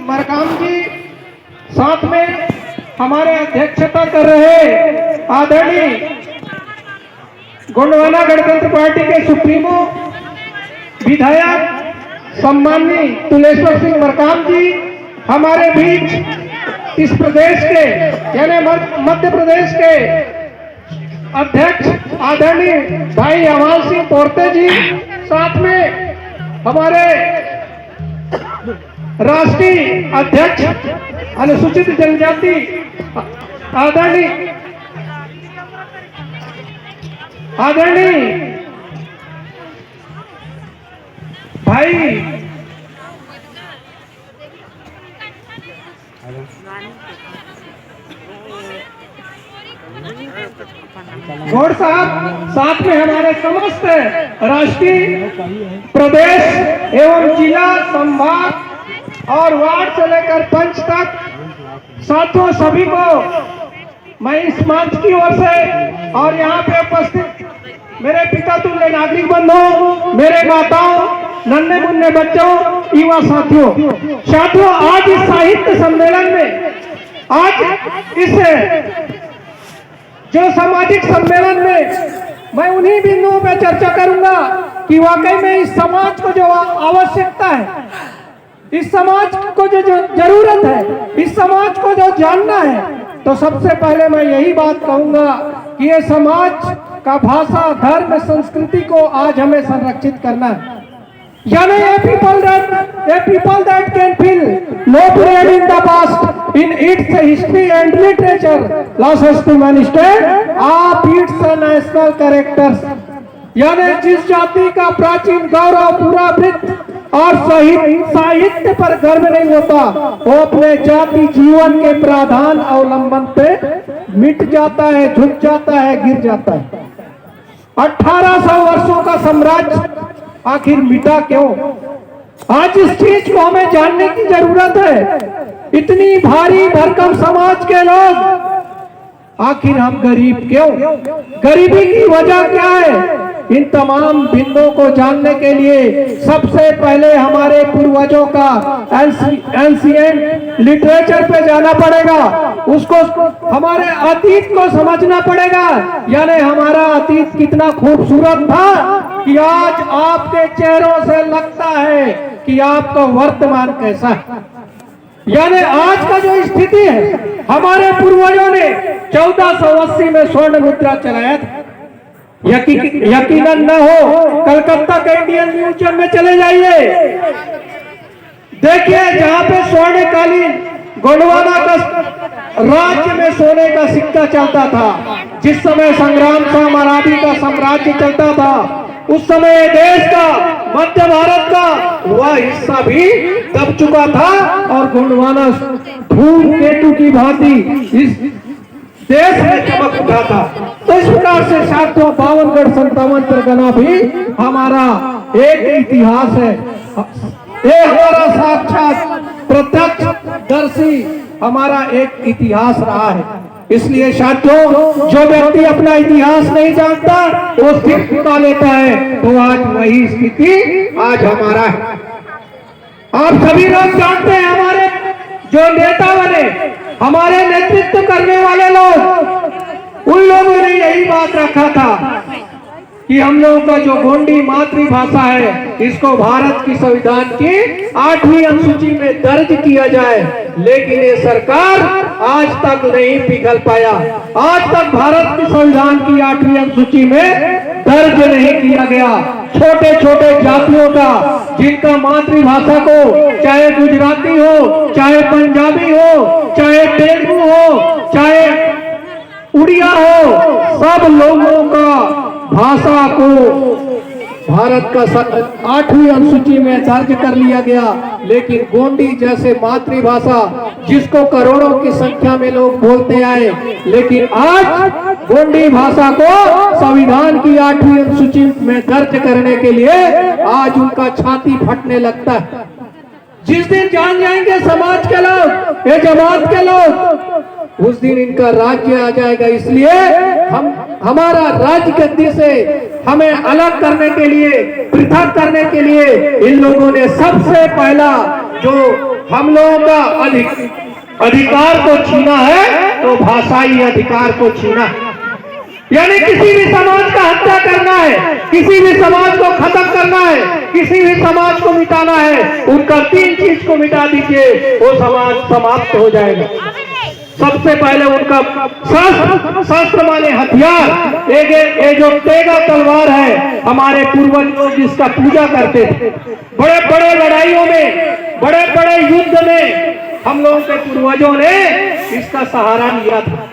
मरकाम जी, साथ में हमारे अध्यक्षता कर रहे आदरणीय गोंडवाना गणतंत्र पार्टी के सुप्रीमो विधायक सम्माननीय तुलेश्वर सिंह मरकाम जी, हमारे बीच इस प्रदेश के यानी मध्य प्रदेश के अध्यक्ष आदरणीय भाई अवाल सिंह पोर्ते जी, साथ में हमारे राष्ट्रीय अध्यक्ष अनुसूचित जनजाति आदरणीय भाई गौड़ साहब, साथ में हमारे समस्त राष्ट्रीय, प्रदेश एवं जिला, संभाग और वार्ड से लेकर पंच तक साथियों सभी को मैं इस मंच की ओर से और यहाँ पे उपस्थित मेरे पिता तुल्य नागरिक बंधुओं, मेरे माताओं, नन्हे मुन्ने बच्चों, युवा साथियों, आज इस साहित्य सम्मेलन में, आज इस जो सामाजिक सम्मेलन में मैं उन्हीं बिंदुओं पर चर्चा करूंगा कि वाकई में इस समाज को जो आवश्यकता है, इस समाज को जो जरूरत है, इस समाज को जो जानना है, तो सबसे पहले मैं यही बात कहूंगा कि ये समाज का भाषा, धर्म, संस्कृति को आज हमें संरक्षित करना है। यानी a people that can feel no pride in the past, in its history and literature, losses to manifest of its national characters। यानी जिस जाति का प्राचीन गौरव, पूरा वृत्त और साहित्य पर गर्व नहीं होता, वो अपने जाति जीवन के प्रावधान अवलंबन पे मिट जाता है, झुक जाता है, गिर जाता है। 1800 वर्षों का साम्राज्य आखिर मिटा क्यों? आज इस चीज को हमें जानने की जरूरत है। इतनी भारी भरकम समाज के लोग, आखिर हम गरीब क्यों? गरीबी की वजह क्या है? इन तमाम बिंदुओं को जानने के लिए सबसे पहले हमारे पूर्वजों का एंशिएंट लिटरेचर पे जाना पड़ेगा, उसको हमारे अतीत को समझना पड़ेगा। यानी हमारा अतीत कितना खूबसूरत था कि आज आपके चेहरों से लगता है कि आपका वर्तमान कैसा है। यानी आज का जो स्थिति है, हमारे पूर्वजों ने 1480 में स्वर्ण मुद्रा चलाया था। यकीनन न हो, कलकत्ता के इंडियन म्यूजियम में चले जाइए, देखिए जहां पे स्वर्णकालीन गोंडवाना का राज्य में सोने का सिक्का चलता था। जिस समय संग्राम शाह मराठी का साम्राज्य चलता था, उस समय देश का, मध्य भारत का वह हिस्सा भी दब चुका था और गोंडवाना धूमकेतु की भांति इस देश में चमक उठा था। तो इस प्रकार से 752 57 परगना भी हमारा एक इतिहास है। ये हमारा साक्षात प्रत्यक्षदर्शी हमारा एक इतिहास रहा है। इसलिए साथियों, जो व्यक्ति अपना इतिहास नहीं जानता, वो सिर्फ उड़ा लेता है, तो आज वही स्थिति आज हमारा है। आप सभी लोग जानते हैं, हमारे जो नेता बने, हमारे नेतृत्व करने वाले लोग, उन लोगों ने यही बात रखा था कि हम लोगों का जो गोंडी मातृभाषा है, इसको भारत की संविधान की 8वीं अनुसूची में दर्ज किया जाए। लेकिन ये सरकार आज तक नहीं पिघल पाया। आज तक भारत की संविधान की 8वीं अनुसूची में दर्ज नहीं किया गया। छोटे छोटे जातियों का, जिनका मातृभाषा को, चाहे गुजराती हो, चाहे पंजाबी हो, चाहे तेलुगु हो, चाहे उड़िया हो, सब लोगों का भाषा को भारत का 8वीं अनुसूची में दर्ज कर लिया गया। लेकिन गोंडी जैसे मातृभाषा, जिसको करोड़ों की संख्या में लोग बोलते आए, लेकिन आज गोंडी भाषा को संविधान की 8वीं अनुसूची में दर्ज करने के लिए आज उनका छाती फटने लगता है। जिस दिन जान जाएंगे समाज के लोग, ये जमात के लोग, उस दिन इनका राज्य आ जाएगा। इसलिए हमारा राज्य गद्दी से हमें अलग करने के लिए, पृथक करने के लिए इन लोगों ने सबसे पहला जो हम लोगों का अधिकार को छीना है तो भाषाई अधिकार को छीना है। यानी किसी भी समाज का हत्या करना है, किसी भी समाज को खत्म करना है, किसी भी समाज को मिटाना है, उनका 3 चीज को मिटा दीजिए, वो समाज समाप्त हो जाएगा। सबसे पहले उनका शस्त्र माने हथियार, ये जो तेगा तलवार है, हमारे पूर्वज लोग जिसका पूजा करते थे, बड़े बड़े लड़ाइयों में, बड़े बड़े युद्ध में हम लोगों के पूर्वजों ने इसका सहारा लिया था।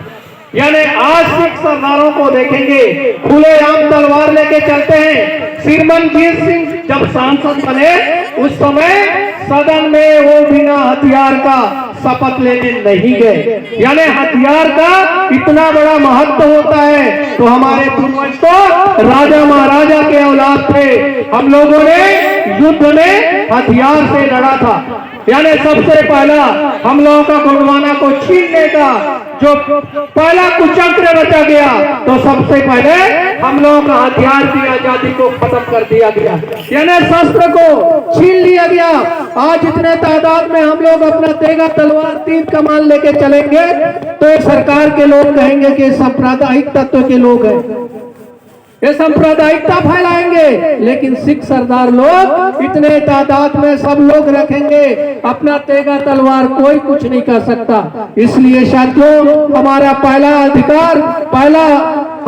यानी आज सिख सरदारों को देखेंगे खुलेआम तलवार लेके चलते हैं। सिरमनजीत सिंह जब सांसद बने उस समय सदन में वो बिना हथियार का शपथ लेने नहीं गए। यानी हथियार का इतना बड़ा महत्व होता है। तो हमारे पूर्वज तो राजा महाराजा के औलाद थे, हम लोगों ने युद्ध में हथियार से लड़ा था। यानी सबसे पहला हम लोगों का गोंडवाना को छीनने का जो पहला कुचक्र रचा गया, तो सबसे पहले हम लोगों का हथियार की आजादी को खत्म कर दिया गया, यानी शस्त्र को छीन लिया गया। आज इतने तादाद में हम लोग अपना तेगा तलवार तीर कमान लेके चलेंगे तो ये सरकार के लोग कहेंगे कि सांप्रदायिक तत्व के लोग हैं, ये सांप्रदायिकता फैलाएंगे। लेकिन सिख सरदार लोग इतने तादाद में सब लोग रखेंगे अपना तेगा तलवार, कोई कुछ नहीं कर सकता। इसलिए साथियों हमारा पहला अधिकार, पहला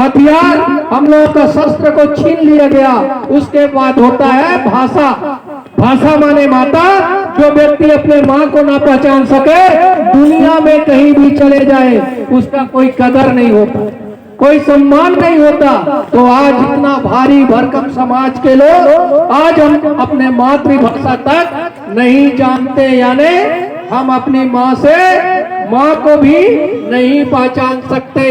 हथियार हम लोगों का शस्त्र को छीन लिया गया। उसके बाद होता है भाषा। भाषा माने माता। जो व्यक्ति अपने माँ को ना पहचान सके, दुनिया में कहीं भी चले जाए उसका कोई कदर नहीं होता, कोई सम्मान नहीं होता। तो आज इतना भारी भरकम समाज के लोग आज हम अपने मातृभाषा तक नहीं जानते, यानी हम अपनी माँ से माँ को भी नहीं पहचान सकते।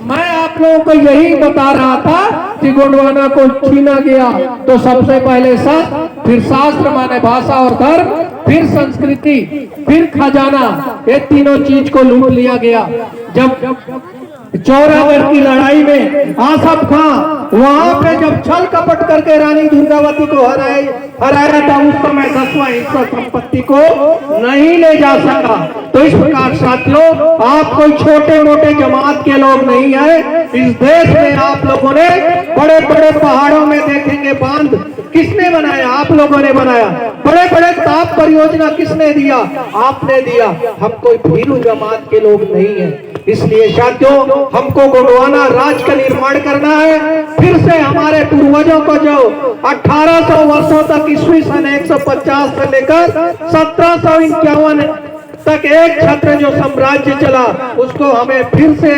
मैं आप लोगों को यही बता रहा था कि गोंडवाना को छीना गया तो सबसे पहले शस्त्र, फिर शास्त्र माने भाषा और धर्म, फिर संस्कृति, फिर खजाना, ये तीनों चीज को लूट लिया गया। जब चौरागढ़ की लड़ाई में आसफ खां वहां पे जब छल कपट करके रानी दुर्गावती को हराया था, उस समय 10वां हिस्सा संपत्ति को नहीं ले जा सका। तो इस प्रकार साथियों आप कोई छोटे मोटे जमात के लोग नहीं है। इस देश में आप लोगों ने बड़े बड़े पहाड़ों में देखेंगे बांध किसने बनाया? आप लोगों ने बनाया। बड़े बड़े ताप परियोजना किसने दिया? आपने दिया। हम कोई भीरू जमात के लोग नहीं है। इसलिए साथियों हमको गोंडवाना राज्य का निर्माण करना है। फिर से हमारे पूर्वजों को जो 1800 वर्षों तक ईस्वी सन 150 से लेकर 1751 तक एक छत्र जो साम्राज्य चला, उसको हमें फिर से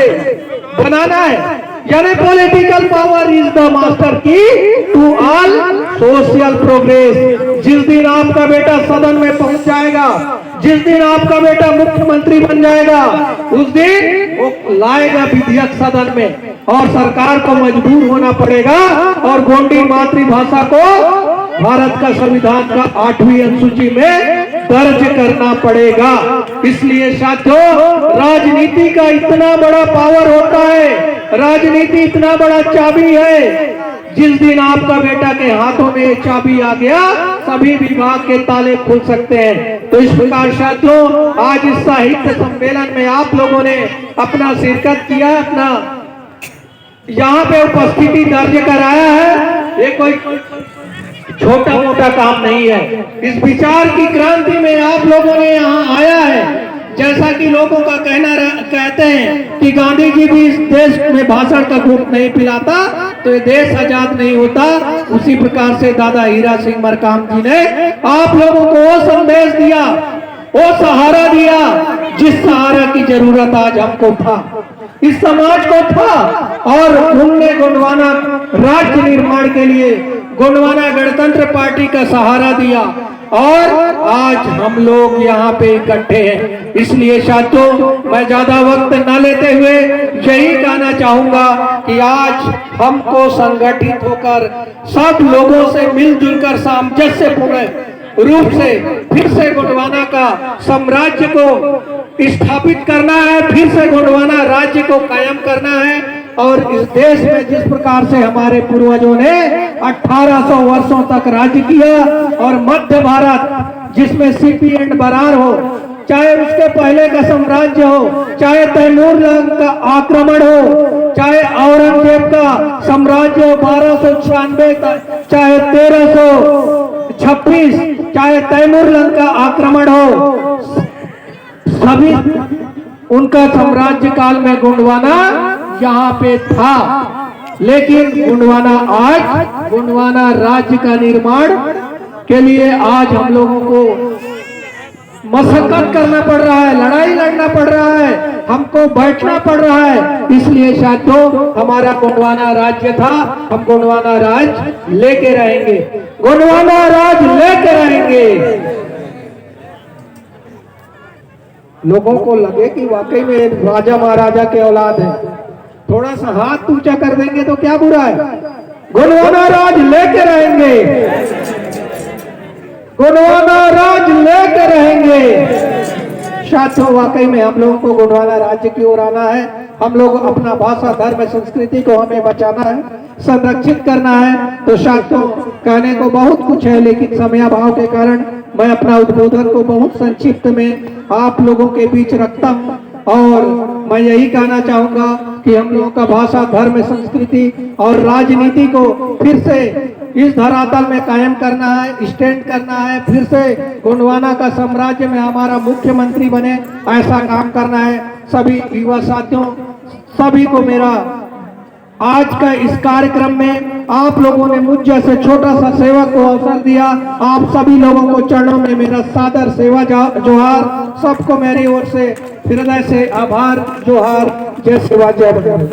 बनाना है। यानी political power is the master की टू ऑल सोशल प्रोग्रेस। जिस दिन आपका बेटा सदन में पहुंच जाएगा, जिस दिन आपका बेटा मुख्यमंत्री बन जाएगा, उस दिन वो लाएगा विधेयक सदन में और सरकार को मजबूर होना पड़ेगा और गोंडी मातृभाषा को भारत का संविधान का 8वीं अनुसूची में दर्ज करना पड़ेगा। इसलिए साथियों राजनीति का इतना बड़ा पावर होता है, राजनीति इतना बड़ा चाबी है। जिस दिन आपका बेटा के हाथों में चाबी आ गया, सभी विभाग के ताले खुल सकते हैं। तो इस प्रकार साथियों आज इस साहित्य सम्मेलन में आप लोगों ने अपना शिरकत किया, अपना यहाँ पे उपस्थिति दर्ज कराया है। ये कोई छोटा मोटा काम नहीं है। इस विचार की क्रांति में आप लोगों ने यहाँ आया है। जैसा कि लोगों का कहते हैं कि गांधी जी भी इस देश में भाषण का घूंट नहीं पिलाता तो ये देश आजाद नहीं होता, उसी प्रकार से दादा हीरा सिंह मरकाम जी ने आप लोगों को वो संदेश दिया, वो सहारा दिया जिस सहारा की जरूरत आज हमको था, इस समाज को था। और उनने गोंडवाना राज्य निर्माण के लिए गोंडवाना गणतंत्र पार्टी का सहारा दिया और आज हम लोग यहाँ पे इकट्ठे हैं। इसलिए साथियों मैं ज्यादा वक्त न लेते हुए यही कहना चाहूंगा कि आज हमको संगठित होकर सब लोगों से मिलजुल कर सामंजस्यपूर्ण रूप से फिर से गोंडवाना का साम्राज्य को स्थापित करना है, फिर से गोंडवाना राज्य को कायम करना है। और इस देश में जिस प्रकार से हमारे पूर्वजों ने 1800 वर्षों तक राज्य किया और मध्य भारत जिसमें सीपी एंड बरार हो, चाहे उसके पहले का साम्राज्य हो, चाहे तैमूर का आक्रमण हो, चाहे औरंगजेब का साम्राज्य हो 1296 का, चाहे 1326, चाहे तैमूर का आक्रमण हो, सभी उनका साम्राज्य काल में गोंडवाना यहाँ पे था। लेकिन गोंडवाना राज्य का निर्माण के लिए आज हम लोगों को मशक्कत करना पड़ रहा है, लड़ाई लड़ना पड़ रहा है, हमको बैठना पड़ रहा है। इसलिए साथियों, हमारा गोंडवाना राज्य था, हम गोंडवाना राज लेके रहेंगे, गोंडवाना राज लेके रहेंगे। लोगों को लगे कि वाकई में राजा महाराजा के औलाद है, थोड़ा सा हाथ ऊंचा कर देंगे तो क्या बुरा है। गोंडवाना राज लेके रहेंगे, गोंडवाना राज लेके रहेंगे। साथियों, वाकई में हम लोगों को गोंडवाना राज्य की ओर आना है। हम लोग अपना भाषा, धर्म, संस्कृति को हमें बचाना है, संरक्षित करना है। तो साथियों, कहने को बहुत कुछ है, लेकिन समयाभाव के कारण मैं अपना उद्बोधन को बहुत संक्षिप्त में आप लोगों के बीच रखता हूं। और मैं यही कहना चाहूंगा कि हम लोगों का भाषा, धर्म, संस्कृति और राजनीति को फिर से इस धरातल में कायम करना है, स्टैंड करना है। फिर से गोंडवाना का साम्राज्य में हमारा मुख्यमंत्री बने, ऐसा काम करना है। सभी युवा साथियों, सभी को मेरा आज का इस कार्यक्रम में आप लोगों ने मुझ जैसे छोटा सा सेवक को अवसर दिया। आप सभी लोगों को चरणों में मेरा सादर सेवा जोहार। सबको मेरी ओर से हृदय से आभार, जोहार, जय सेवा, जय बजरंग।